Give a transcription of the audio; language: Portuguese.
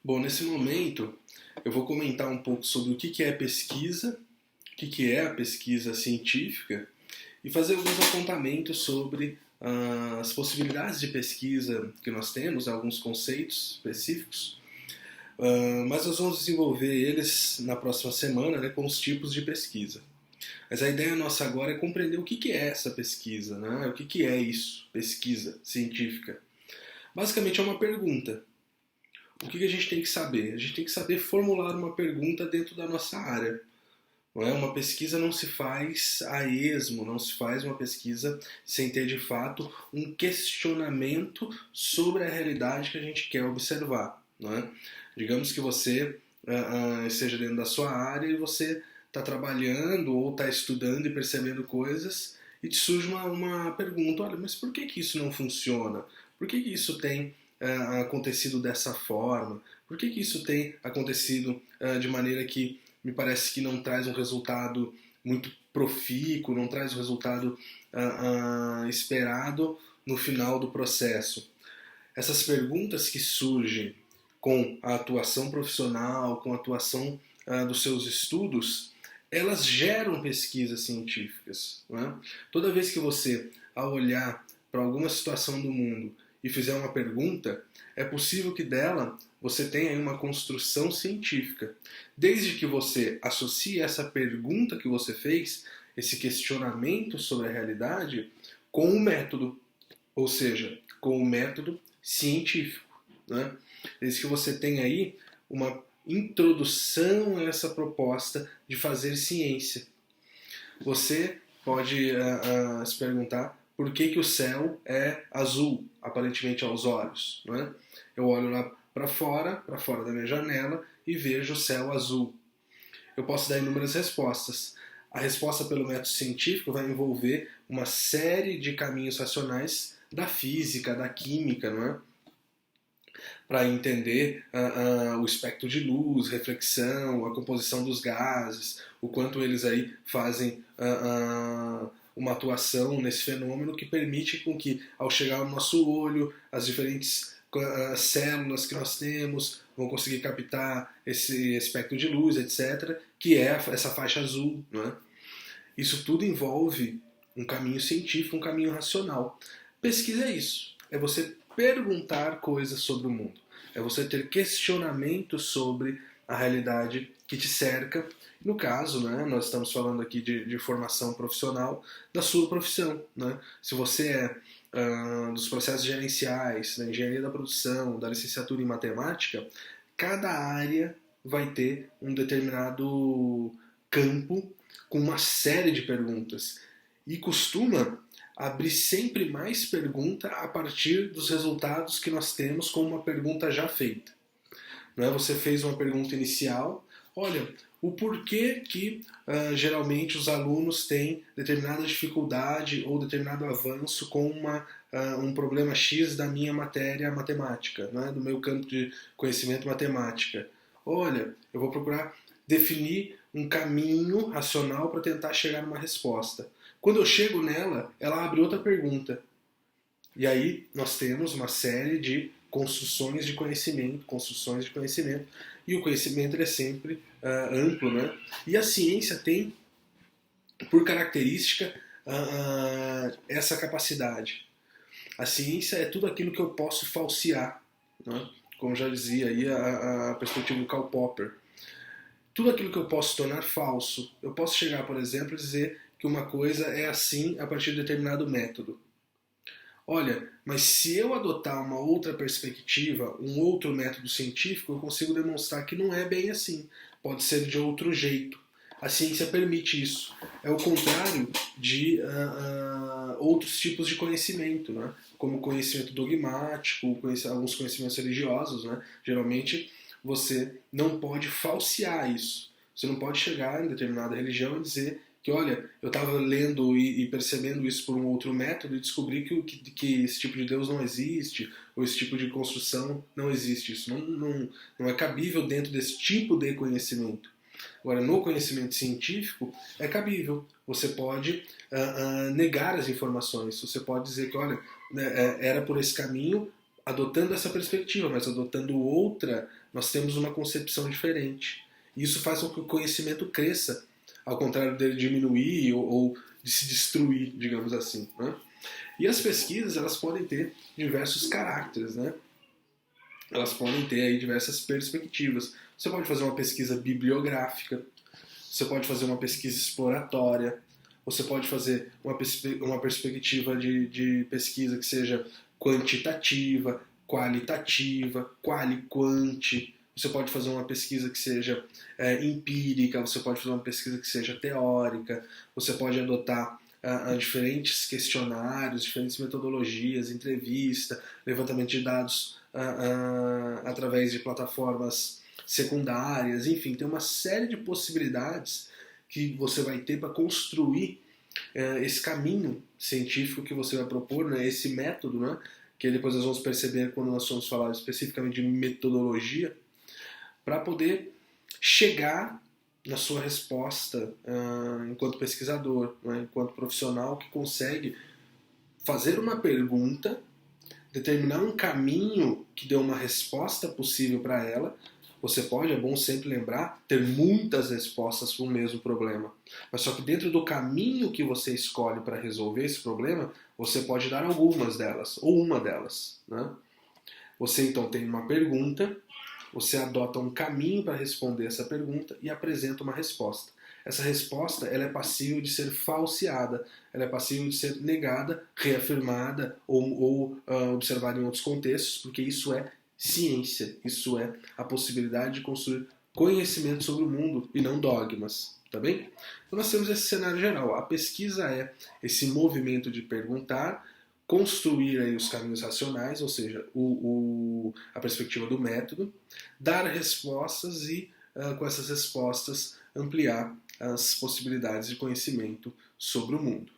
Bom, nesse momento eu vou comentar um pouco sobre o que é pesquisa, o que é a pesquisa científica e fazer alguns apontamentos sobre as possibilidades de pesquisa que nós temos, alguns conceitos específicos, mas nós vamos desenvolver eles na próxima semana, né, com os tipos de pesquisa. Mas a ideia nossa agora é compreender o que é essa pesquisa, né? O que é isso, pesquisa científica. Basicamente é uma pergunta. O que a gente tem que saber? A gente tem que saber formular uma pergunta dentro da nossa área. Não é? Uma pesquisa não se faz a esmo, não se faz uma pesquisa sem ter de fato um questionamento sobre a realidade que a gente quer observar. Não é? Digamos que você esteja dentro da sua área e você está trabalhando ou está estudando e percebendo coisas e te surge uma pergunta, olha, mas por que isso não funciona? Por que isso tem acontecido dessa forma? Por que isso tem acontecido de maneira que me parece que não traz um resultado muito profícuo, não traz o resultado esperado no final do processo? Essas perguntas que surgem com a atuação profissional, com a atuação dos seus estudos, elas geram pesquisas científicas. Não é? Toda vez que você, ao olhar para alguma situação do mundo e fizer uma pergunta, é possível que dela você tenha uma construção científica. Desde que você associe essa pergunta que você fez, esse questionamento sobre a realidade, com um método, ou seja, com um método científico. Né? Desde que você tenha aí uma introdução a essa proposta de fazer ciência. Você pode se perguntar por que o céu é azul, aparentemente aos olhos. Não é? Eu olho lá para fora da minha janela, e vejo o céu azul. Eu posso dar inúmeras respostas. A resposta pelo método científico vai envolver uma série de caminhos racionais da física, da química, não é? Para entender o espectro de luz, reflexão, a composição dos gases, o quanto eles aí fazem uma atuação nesse fenômeno que permite com que, ao chegar ao nosso olho, as diferentes células que nós temos vão conseguir captar esse espectro de luz, etc., que é essa faixa azul. Não é? Isso tudo envolve um caminho científico, um caminho racional. Pesquisa é isso, é você perguntar coisas sobre o mundo, é você ter questionamentos sobre a realidade que te cerca. No caso, né, nós estamos falando aqui de formação profissional da sua profissão. Né? Se você é dos processos gerenciais, da engenharia da produção, da licenciatura em matemática, cada área vai ter um determinado campo com uma série de perguntas e costuma abrir sempre mais pergunta a partir dos resultados que nós temos com uma pergunta já feita. Não é? Você fez uma pergunta inicial, olha, o porquê que geralmente os alunos têm determinada dificuldade ou determinado avanço com um problema X da minha matéria matemática, né, do meu campo de conhecimento matemática. Olha, eu vou procurar definir um caminho racional para tentar chegar numa resposta. Quando eu chego nela, ela abre outra pergunta. E aí nós temos uma série de construções de conhecimento, e o conhecimento é sempre amplo, né? E a ciência tem, por característica, essa capacidade. A ciência é tudo aquilo que eu posso falsear, né? Como já dizia aí a perspectiva do Karl Popper. Tudo aquilo que eu posso tornar falso. Eu posso chegar, por exemplo, e dizer que uma coisa é assim a partir de determinado método. Olha, mas se eu adotar uma outra perspectiva, um outro método científico, eu consigo demonstrar que não é bem assim. Pode ser de outro jeito. A ciência permite isso. É o contrário de outros tipos de conhecimento, né? Como conhecimento dogmático, alguns conhecimentos religiosos. Né? Geralmente você não pode falsear isso. Você não pode chegar em determinada religião e dizer que, olha, eu estava lendo e percebendo isso por um outro método e descobri que esse tipo de Deus não existe, ou esse tipo de construção não existe. Isso não é cabível dentro desse tipo de conhecimento. Agora, no conhecimento científico, é cabível. Você pode negar as informações. Você pode dizer que, olha, era por esse caminho adotando essa perspectiva, mas adotando outra, nós temos uma concepção diferente. E isso faz com que o conhecimento cresça, ao contrário dele diminuir ou de se destruir, digamos assim, né? E as pesquisas, elas podem ter diversos caracteres, né? Elas podem ter aí diversas perspectivas. Você pode fazer uma pesquisa bibliográfica, você pode fazer uma pesquisa exploratória, você pode fazer uma perspectiva de pesquisa que seja quantitativa, qualitativa, quali-quanti. Você pode fazer uma pesquisa que seja empírica, você pode fazer uma pesquisa que seja teórica, você pode adotar diferentes questionários, diferentes metodologias, entrevista, levantamento de dados através de plataformas secundárias, enfim, tem uma série de possibilidades que você vai ter para construir esse caminho científico que você vai propor, né, esse método, né, que depois nós vamos perceber quando nós vamos falar especificamente de metodologia, para poder chegar na sua resposta enquanto pesquisador, né, enquanto profissional que consegue fazer uma pergunta, determinar um caminho que dê uma resposta possível para ela. Você pode, é bom sempre lembrar, ter muitas respostas para o mesmo problema. Mas só que dentro do caminho que você escolhe para resolver esse problema, você pode dar algumas delas, ou uma delas, né? Você então tem uma pergunta, você adota um caminho para responder essa pergunta e apresenta uma resposta. Essa resposta ela é passível de ser falseada, ela é passível de ser negada, reafirmada ou observada em outros contextos, porque isso é ciência, isso é a possibilidade de construir conhecimento sobre o mundo e não dogmas, tá bem? Então nós temos esse cenário geral. A pesquisa é esse movimento de perguntar, construir aí os caminhos racionais, ou seja, a perspectiva do método, dar respostas e, com essas respostas, ampliar as possibilidades de conhecimento sobre o mundo.